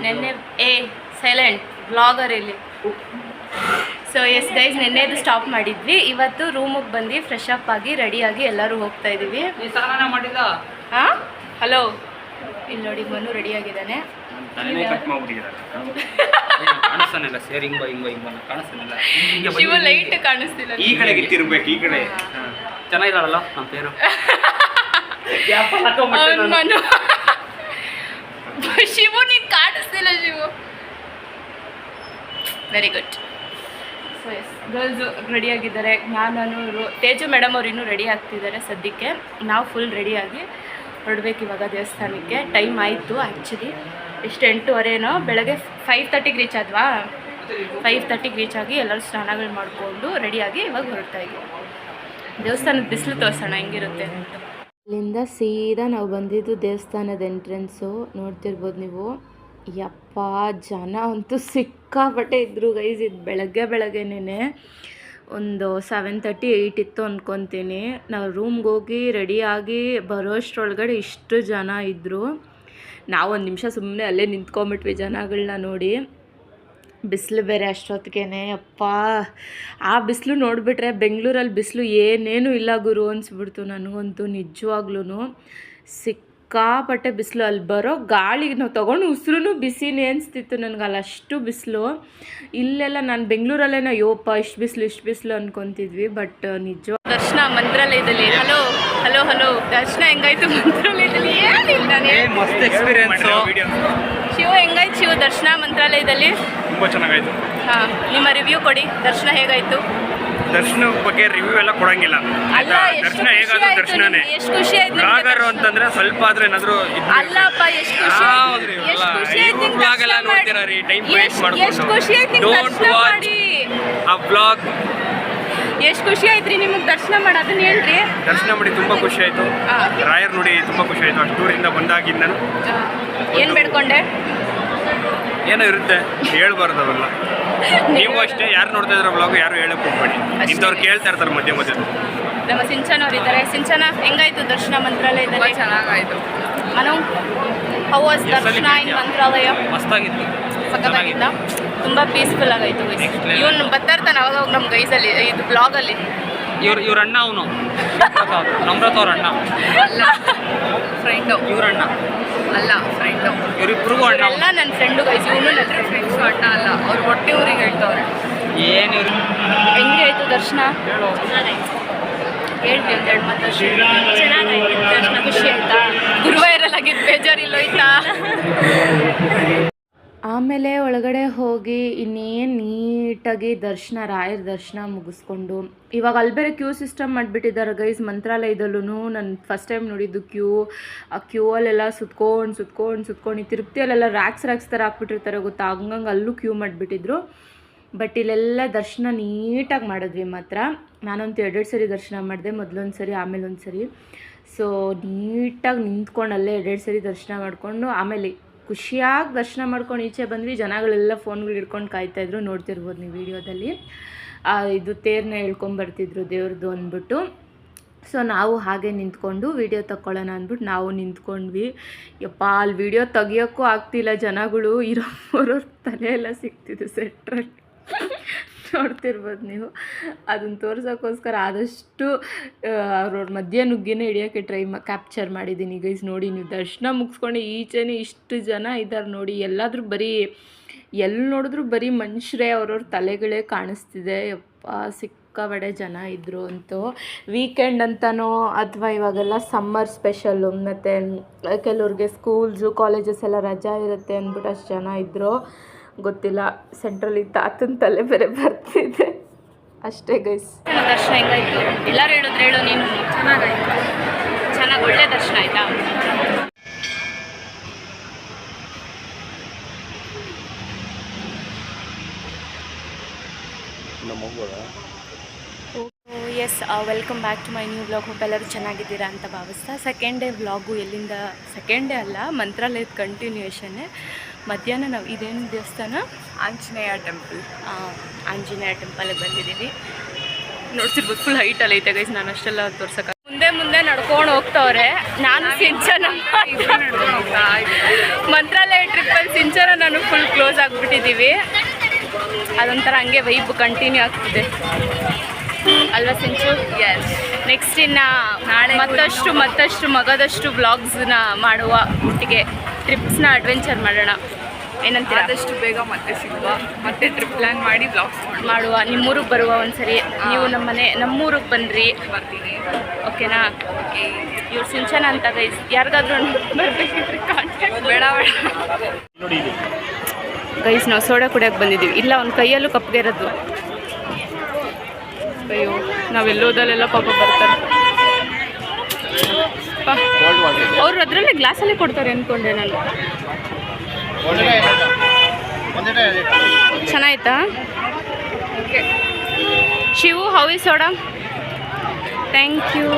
ನೆನ್ನೆ silent blogger ಇಲ್ಲಿ. So yes guys, ನೆನ್ನೆದು stop ಮಾಡಿದ್ವಿ. ಇವತ್ತು ರೂಮಿಗೆ ಬಂದು ಫ್ರೆಶ್ ಅಪ್ ಆಗಿ ರೆಡಿಯಾಗಿ ಎಲ್ಲರೂ ಹೋಗ್ತಾ ಇದ್ದೀವಿ. ಹಾಂ, ಹಲೋ, ಇಲ್ಲಿ ನೋಡಿ ಮನು ರೆಡಿಯಾಗಿದ್ದಾನೆ. ಶಿವ ಲೈಟ್ ಕಾಣಿಸ್ತಿಲ್ಲ. ಈ ಕಡೆಗೆ ತಿರ್ಬೇಕು, ಈ ಕಡೆ ಚೆನ್ನಾಗಿದ್ದಾಳಲ್ಲ ನಮ್ಮ ಪೇರು. ಮನು ಶಿವು ನೀನು ಕಾಣಿಸ್ತಿಲ್ಲ Shivu. Very good. So yes, girls ರೆಡಿಯಾಗಿದ್ದಾರೆ. ನಾನು ತೇಜು ಮೇಡಮ್ ಅವ್ರು ಇನ್ನೂ ರೆಡಿ ಆಗ್ತಿದ್ದಾರೆ. ಸದ್ಯಕ್ಕೆ ನಾವು ಫುಲ್ ರೆಡಿಯಾಗಿ ಹೊರಡ್ಬೇಕು ಇವಾಗ ದೇವಸ್ಥಾನಕ್ಕೆ. ಟೈಮ್ ಆಯಿತು ಆ್ಯಕ್ಚುಲಿ. ಎಷ್ಟು 8:15 ಬೆಳಗ್ಗೆ 5:30ಗೆ ರೀಚ್ ಆದ್ವಾ. 5:30ಗೆ ರೀಚ್ ಆಗಿ ಎಲ್ಲರೂ ಸ್ನಾನಗಳು ಮಾಡಿಕೊಂಡು ರೆಡಿಯಾಗಿ ಇವಾಗ ಹೊರಡ್ತಾ ಇದ್ದೀವಿ. ದೇವಸ್ಥಾನದ ಬಿಸಿಲು ತೋರಿಸೋಣ ಹೆಂಗಿರುತ್ತೆ ಅಂತ. ಅಲ್ಲಿಂದ ಸೀದಾ ನಾವು ಬಂದಿದ್ದು ದೇವಸ್ಥಾನದ ಎಂಟ್ರೆನ್ಸು. ನೋಡ್ತಿರ್ಬೋದು ನೀವು. ಯಪ್ಪ, ಜನ ಅಂತೂ ಸಿಕ್ಕಾಪಟ್ಟೆ ಇದ್ದರು ಗೈಸ್. ಇದು ಬೆಳಗ್ಗೆನೇ ಒಂದು 7:30, 8 ಇತ್ತು ಅಂದ್ಕೊತೀನಿ. ನಾವು ರೂಮ್ಗೆ ಹೋಗಿ ರೆಡಿಯಾಗಿ ಬರೋಷ್ಟರೊಳಗಡೆ ಇಷ್ಟು ಜನ ಇದ್ದರು. ನಾವು ಒಂದು ನಿಮಿಷ ಸುಮ್ಮನೆ ಅಲ್ಲೇ ನಿಂತ್ಕೊಂಬಿಟ್ವಿ ಜನಗಳನ್ನ ನೋಡಿ. ಬಿಸಿಲು ಬೇರೆ ಅಷ್ಟೊತ್ತಿಗೆ. ಅಪ್ಪ, ಆ ಬಿಸಿಲು ನೋಡಿಬಿಟ್ರೆ ಬೆಂಗಳೂರಲ್ಲಿ ಬಿಸಿಲು ಏನೇನು ಇಲ್ಲ ಗುರು ಅನಿಸ್ಬಿಡ್ತು ನನಗಂತೂ. ನಿಜವಾಗ್ಲೂ ಸಿಕ್ಕಾಪಟ್ಟೆ ಬಿಸಿಲು. ಅಲ್ಲಿ ಬರೋ ಗಾಳಿಗೆ ನಾವು ತೊಗೊಂಡು ಉಸಿರು ಬಿಸಿನೇ ಅನಿಸ್ತಿತ್ತು ನನಗೆ. ಅಲ್ಲಿ ಅಷ್ಟು ಬಿಸಿಲು. ಇಲ್ಲೆಲ್ಲ ನಾನು ಬೆಂಗಳೂರಲ್ಲೇನೋ ಯೋಪ ಇಷ್ಟು ಬಿಸಿಲು ಅಂದ್ಕೊತಿದ್ವಿ. ಬಟ್ ನಿಜ ದರ್ಶನ ಮಂತ್ರಾಲಯದಲ್ಲಿ. ಹಲೋ ಹಲೋ ಹಲೋ, ದರ್ಶನ ಹೆಂಗಾಯ್ತು ಮಂತ್ರಾಲಯದಲ್ಲಿ? ಏನಿಲ್ಲ, ಮಸ್ತ್ ಎಕ್ಸ್ಪೀರಿಯನ್ಸ್. ಶಿವ ಹೆಂಗಾಯ್ತು ಶಿವ ದರ್ಶನ ಮಂತ್ರಾಲಯದಲ್ಲಿ? ತುಂಬ ಚೆನ್ನಾಗಾಯ್ತು. ಹಾಂ, ನಿಮ್ಮ ರಿವ್ಯೂ ಕೊಡಿ. ದರ್ಶನ ಹೇಗಾಯಿತು? ದರ್ಶನ ಬಗ್ಗೆ ರಿವ್ಯೂ ಎಲ್ಲ ಕೊಡಂಗಿಲ್ಲ. ದರ್ಶನ ಹೇಗಾದ್ರೂ ದರ್ಶನನೇ. ಎಷ್ಟು ಖುಷಿ ಆಯ್ತು ಬ್ಲಾಗರು ಅಂತಂದ್ರೆ ಸ್ವಲ್ಪ ಆದ್ರೆ ಏನಾದ್ರು ಅಲ್ಲಪ್ಪ. ಎಷ್ಟು ಖುಷಿ ಆಯ್ತು ನೋಡ್ತೀರಾ ರೀ, ಟೈಮ್ ವೇಸ್ಟ್ ಮಾಡ್ಕೊಂಡು. ಎಷ್ಟು ಖುಷಿ ಆಯ್ತು ದರ್ಶನ ಮಾಡಿ ಆ ಬ್ಲಾಗ್. ಎಷ್ಟು ಖುಷಿ ಆಯ್ತ್ರಿ ನಿಮಗೆ ದರ್ಶನ ಮಾಡಿ? ಅದನ್ನ ಹೇಳ್ರಿ. ದರ್ಶನ ಮಾಡಿ ತುಂಬಾ ಖುಷಿ ಆಯ್ತು. ರಾಯರ್ ನೋಡಿ ತುಂಬಾ ಖುಷಿ ಆಯ್ತು. ಅಷ್ಟೂರಿಂದ ಬಂದಾಗಿಂದ ನಾನು ಏನು ಬೇಡ್ಕೊಂಡೆ? ಏನೋ ಇರುತ್ತೆ, ಹೇಳ್ಬಾರ್ದು ಅವೆಲ್ಲ. ನೀವು ಅಷ್ಟೇ, ಯಾರು ನೋಡ್ತಾ ಇದ್ರ ಬ್ಲಾಗ್ ಯಾರು ಹೇಳಕ್ ಹೋಗ್ಬೇಡಿ. ಇಂಥವ್ರು ಕೇಳ್ತಾ ಇರ್ತಾರೆ ಮಧ್ಯೆ. ನಮ್ಮ ಸಿಂಚನ ಅವ್ರು ಇದ್ದಾರೆ. ಸಿಂಚನ, ಹೆಂಗಾಯ್ತು ದರ್ಶನ ಮಂತ್ರಾಲಯದಲ್ಲಿ? ಚೆನ್ನಾಗಾಯ್ತು. ಮನು, ಹೌ ವಾಸ್ ದರ್ಶನ ಇನ್ ಮಂತ್ರಾಲಯ? ಮಸ್ತಾಗಿತ್ತು, ಸಖತ್ತಾಗಿತ್ತ. ತುಂಬ ಪೀಸ್ಫುಲ್ ಆಗಾಯ್ತು. ಇವನು ಬರ್ತಾರ್ತಾನೆ ಅವಾಗ ನಮ್ಮ ಗೈಸಲ್ಲಿ ಇದು ಬ್ಲಾಗಲ್ಲಿ. ಇವ್ರ ಅಣ್ಣ, ಅವನು ನಮ್ರತ ಅವ್ರ ಅಣ್ಣ ಅಲ್ಲ, ಫ್ರೆಂಡು. ಇವ್ರ ಅಣ್ಣ ಅಲ್ಲ, ಫ್ರೆಂಡು. ಇವರಿಬ್ರಿಗೂ ಅಣ್ಣ. ಎಲ್ಲ ನನ್ನ ಫ್ರೆಂಡು ಗೈಸ್. ಇವನು ನನ್ನ ಫ್ರೆಂಡ್ಸು ಅಣ್ಣ ಅಲ್ಲ, ಅವ್ರು ಹೊಟ್ಟೆ ಊರಿಗೆ ಹೇಳ್ತವ್ರೆ. ಏನು ಹೆಂಗೆ ಆಯಿತು ದರ್ಶನ? ಹೇಳ್ರಿ ಒಂದು 2 ಮಾತು. ಚೆನ್ನಾಗಾಯ್ತು ದರ್ಶನ. ಖುಷಿ ಆಯ್ತಾ? ಗುರುವಾಯೂರಲ್ಲಾಗಿದ್ದು ಬೇಜಾರಿಲ್ಲೋಯ್ತಾ? ಆಮೇಲೆ ಒಳಗಡೆ ಹೋಗಿ ಇನ್ನೇನು ನೀಟಾಗಿ ರಾಯರ ದರ್ಶನ ಮುಗಿಸ್ಕೊಂಡು, ಇವಾಗ ಅಲ್ಲಿ ಬೇರೆ ಕ್ಯೂ ಸಿಸ್ಟಮ್ ಮಾಡಿಬಿಟ್ಟಿದ್ದಾರೆ ಗೈಸ್ ಮಂತ್ರಾಲಯದಲ್ಲೂ. ನಾನು ಫಸ್ಟ್ ಟೈಮ್ ನೋಡಿದ್ದು ಆ ಕ್ಯೂ ಅಲ್ಲೆಲ್ಲ ಸುತ್ಕೊಂಡು ಈ ತಿರುಪ್ತಿಯಲ್ಲೆಲ್ಲ ರ್ಯಾಕ್ಸ್ ಥರ ಹಾಕ್ಬಿಟ್ಟಿರ್ತಾರೆ ಗೊತ್ತಾ, ಹಂಗಂಗೆ ಅಲ್ಲೂ ಕ್ಯೂ ಮಾಡಿಬಿಟ್ಟಿದ್ರು. ಬಟ್ ಇಲ್ಲೆಲ್ಲ ದರ್ಶನ ನೀಟಾಗಿ ಮಾಡಿದ್ವಿ ಮಾತ್ರ. ನಾನಂತೂ 2 ಸರಿ ದರ್ಶನ ಮಾಡಿದೆ, ಮೊದಲೊಂದು ಸರಿ ಆಮೇಲೆ ಒಂದು ಸರಿ. ಸೊ ನೀಟಾಗಿ ನಿಂತ್ಕೊಂಡು ಅಲ್ಲೇ 2 ಸರಿ ದರ್ಶನ ಮಾಡಿಕೊಂಡು ಆಮೇಲೆ ಖುಷಿಯಾಗಿ ದರ್ಶನ ಮಾಡ್ಕೊಂಡು ಈಚೆ ಬಂದ್ವಿ. ಜನಗಳೆಲ್ಲ ಫೋನ್ಗಳು ಹಿಡ್ಕೊಂಡು ಕಾಯ್ತಾಯಿದ್ರು. ನೋಡ್ತಿರ್ಬೋದು ನೀವು ವೀಡಿಯೋದಲ್ಲಿ. ಇದು ತೇರನ್ನ ಹೇಳ್ಕೊಂಬರ್ತಿದ್ರು ದೇವ್ರದ್ದು ಅಂದ್ಬಿಟ್ಟು. ಸೊ ನಾವು ಹಾಗೆ ನಿಂತ್ಕೊಂಡು ವೀಡಿಯೋ ತಗೊಳ್ಳೋಣ ಅಂದ್ಬಿಟ್ಟು ನಾವು ನಿಂತ್ಕೊಂಡ್ವಿ. ಯಪ್ಪ, ಅಲ್ಲಿ ವೀಡಿಯೋ ತೆಗಿಯೋಕ್ಕೂ ಆಗ್ತಿಲ್ಲ. ಜನಗಳು ಇರೋರ ತಲೆ ಎಲ್ಲ ಸಿಗ್ತಿದ್ದು ಸೆಟ್ರಲ್ಲಿ. ನೋಡ್ತಿರ್ಬೋದು ನೀವು. ಅದನ್ನು ತೋರ್ಸೋಕ್ಕೋಸ್ಕರ ಆದಷ್ಟು ಅವ್ರವ್ರ ಮಧ್ಯೆ ನುಗ್ಗಿನೇ ಹಿಡಿಯೋಕ್ಕೆ ಕ್ಯಾಪ್ಚರ್ ಮಾಡಿದ್ದೀನಿ ಗೈಸ್. ನೋಡಿ ನೀವು, ದರ್ಶನ ಮುಗಿಸ್ಕೊಂಡು ಈಚೆನೇ ಇಷ್ಟು ಜನ ಇದ್ದಾರೆ ನೋಡಿ. ಎಲ್ಲಿ ನೋಡಿದ್ರು ಬರೀ ಮನುಷ್ಯರೇ, ಅವ್ರವ್ರ ತಲೆಗಳೇ ಕಾಣಿಸ್ತಿದೆ. ಯಪ್ಪ, ಸಿಕ್ಕಾಪಟ್ಟೆ ಜನ ಇದ್ದರು ಅಂತೂ. ವೀಕೆಂಡ್ ಅಂತನೋ ಅಥವಾ ಇವಾಗೆಲ್ಲ ಸಮ್ಮರ್ ಸ್ಪೆಷಲ್ಲು, ಮತ್ತು ಕೆಲವ್ರಿಗೆ ಸ್ಕೂಲ್ಸು ಕಾಲೇಜಸ್ ಎಲ್ಲ ರಜಾ ಇರುತ್ತೆ ಅಂದ್ಬಿಟ್ಟು ಅಷ್ಟು ಜನ ಇದ್ದರು. ಗೊತ್ತಿಲ್ಲ. ಸೆಂಟ್ರಲ್ಲಿ ತಾತನ ತಲೆ ಬೇರೆ ಬರ್ತಿದೆ ಅಷ್ಟೇ ಗೈಸ್. ದರ್ಶನ ಹೆಂಗಾಯ್ತು? ಎಲ್ಲರೂ ಹೇಳು ನೀನು. ಚೆನ್ನಾಗಾಯ್ತು. ಒಳ್ಳೆ ದರ್ಶನ ಆಯ್ತಾ? Yes, welcome back to my new vlog. Hope ಎಲ್ಲರೂ ಚೆನ್ನಾಗಿದ್ದೀರಾ ಅಂತ ಭಾವಿಸ್ತಾ, ಸೆಕೆಂಡ್ ಡೇ ವ್ಲಾಗು ಎಲ್ಲಿಂದ, ಸೆಕೆಂಡ್ ಡೇ ಅಲ್ಲ, ಮಂತ್ರಾಲಯದ ಕಂಟಿನ್ಯೂಷನ್ನೇ. ಮಧ್ಯಾಹ್ನ ನಾವು ಇದೇನು ದೇವಸ್ಥಾನ? ಆಂಜನೇಯ ಟೆಂಪಲ್. ಆಂಜನೇಯ ಟೆಂಪಲ್ಗೆ ಬಂದಿದ್ದೀವಿ. ನೋಡ್ತಿರ್ಬೋದು, ಫುಲ್ ಹೈಟಲ್ಲಿ ಐತೆ ಗೈಸ್. ನಾನು ಅಷ್ಟೆಲ್ಲ ತೋರ್ಸಕ್ಕೆ ಮುಂದೆ ನಡ್ಕೊಂಡು ಹೋಗ್ತವ್ರೆ. ನಾನು ಸಿಂಚನ ಮಂತ್ರಾಲಯ ಟ್ರಿಪ್ಪಲ್ಲಿ ಸಿಂಚನ ನಾನು ಫುಲ್ ಕ್ಲೋಸ್ ಆಗಿಬಿಟ್ಟಿದ್ದೀವಿ. ಅದೊಂಥರ ಹಂಗೆ ವೈಬ್ ಕಂಟಿನ್ಯೂ ಆಗ್ತಿದೆ ಅಲ್ವಾ ಸಿಂಚು? ಎಸ್. ನೆಕ್ಸ್ಟ್ ಇನ್ನು ನಾಳೆ ಮತ್ತಷ್ಟು ಮಗದಷ್ಟು ವ್ಲಾಗ್ಸ್ನ ಮಾಡುವ ಒಟ್ಟಿಗೆ ಟ್ರಿಪ್ಸ್ನ ಅಡ್ವೆಂಚರ್ ಮಾಡೋಣ. ಏನಂತೀರ? ಆದಷ್ಟು ಬೇಗ ಮತ್ತೆ ಸಿಗುವ, ಮತ್ತೆ ಟ್ರಿಪ್ ಪ್ಲ್ಯಾನ್ ಮಾಡಿ ಬ್ಲಾಗ್ಸ್ ಮಾಡುವ. ನಿಮ್ಮೂರಿಗೆ ಬರುವ ಒಂದ್ಸರಿ. ನೀವು ನಮ್ಮೂರಿಗೆ ಬನ್ನಿರಿ. ಬರ್ತೀನಿ. ಓಕೆನಾ? ಓಕೆ. ಇವ್ರು ಸಿಂಚನ ಅಂತ ಗೈಸ್. ಯಾರಿಗಾದ್ರೂ ಬರಬೇಕಿದ್ರೆ ಕಾಂಟ್ಯಾಕ್ಟ್. ಬೇಡ ನೋಡಿ ಗೈಸ್ ನಾವು ಸೋಡಾ ಕುಡಿಯೋಕೆ ಬಂದಿದ್ದೀವಿ. ಇಲ್ಲ ಒಂದು ಕೈಯಲ್ಲೂ ಕಪ್ಪಗೆ ಇರೋದು. ಅಯ್ಯೋ ನಾವೆಲ್ಲೋದಲ್ಲೆಲ್ಲ ಪಾಪ ಬರ್ತಾರೆ. ಅವ್ರು ಅದರಲ್ಲೇ ಗ್ಲಾಸಲ್ಲೇ ಕೊಡ್ತಾರೆ ಅಂದ್ಕೊಂಡೆ ನಾನು. ಚೆನ್ನಾಯ್ತಾ? Okay. Shivu, how is soda? Thank you.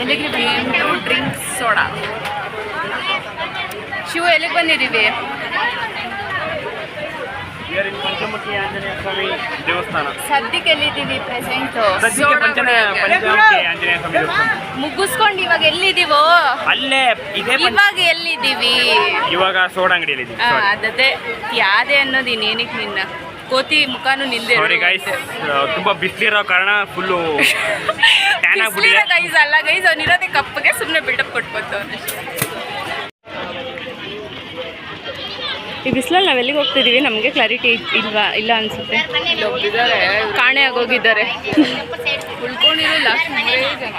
ಎಲ್ಲಿಗೆ ಡ್ರಿಂಕ್ಸ್ ಸೋಡಾ. ಶಿವು ಎಲ್ಲಿಗೆ ಬಂದಿದ್ದೀವಿ? ಪಂಚಮುಖಿ ಆಂಜನೇಯ ಸ್ವಾಮಿ ದೇವಸ್ಥಾನ. ಸದ್ಯಕ್ಕೆ ಎಲ್ಲಿದ್ದೀವಿ ಪ್ರೆಸೆಂಟು? ಸದ್ಯಕ್ಕೆ ಪಂಚಮುಖಿ ಆಂಜನೇಯ ಸ್ವಾಮಿ ದೇವಸ್ಥಾನ ಮುಗಿಸ್ಕೊಂಡು ಇವಾಗ ಎಲ್ಲಿದ್ದೀವೋ? ಅಲ್ಲೇ ಇದೆ. ಇವಾಗ ಎಲ್ಲಿದ್ದೀವಿ? ಇವಾಗ ಸೋಡಾ ಅಂಗಡಿಯಲ್ಲಿ ಇದ್ದೀವಿ. ಅದೇ ಯಾವ್ದೇ ಅನ್ನೋದು ಇನ್ನೇನಕ್ಕೆ ನಿನ್ನ ಕೋತಿ ಮುಖಾನು ನಿಂದೆ. ಸಾರಿ ಗೈಸ್, ತುಂಬಾ ಬಿಸಿಲಿರೋ ಕಾರಣ ಫುಲ್ಲು ಟ್ಯಾನ್ ಆಗ್ಬಿಟ್ಟಿದೆ. ಗೈಸ್ ಅಲ್ಲ ಗೈಸ್, ಅವನಿರೋದೇ ಕಪ್ಪಗೆ ಸುಮ್ಮನೆ ಬಿಲ್ಡಪ್ ಕೊಟ್ಕೊತವನೆ. ಈ ಬಿಸಿಲಲ್ಲಿ ನಾವು ಎಲ್ಲಿಗೆ ಹೋಗ್ತಿದ್ದೀವಿ ನಮಗೆ ಕ್ಲಾರಿಟಿ ಇಲ್ಲ ಅನ್ಸುತ್ತೆ. ಹೋಗಿದ್ದಾರೆ, ಕಾಣೆ ಆಗೋಗಿದ್ದಾರೆ. ಉಳ್ಕೊಂಡಿರೋ ಲಾಸ್ಟ್ 3 ಜನ.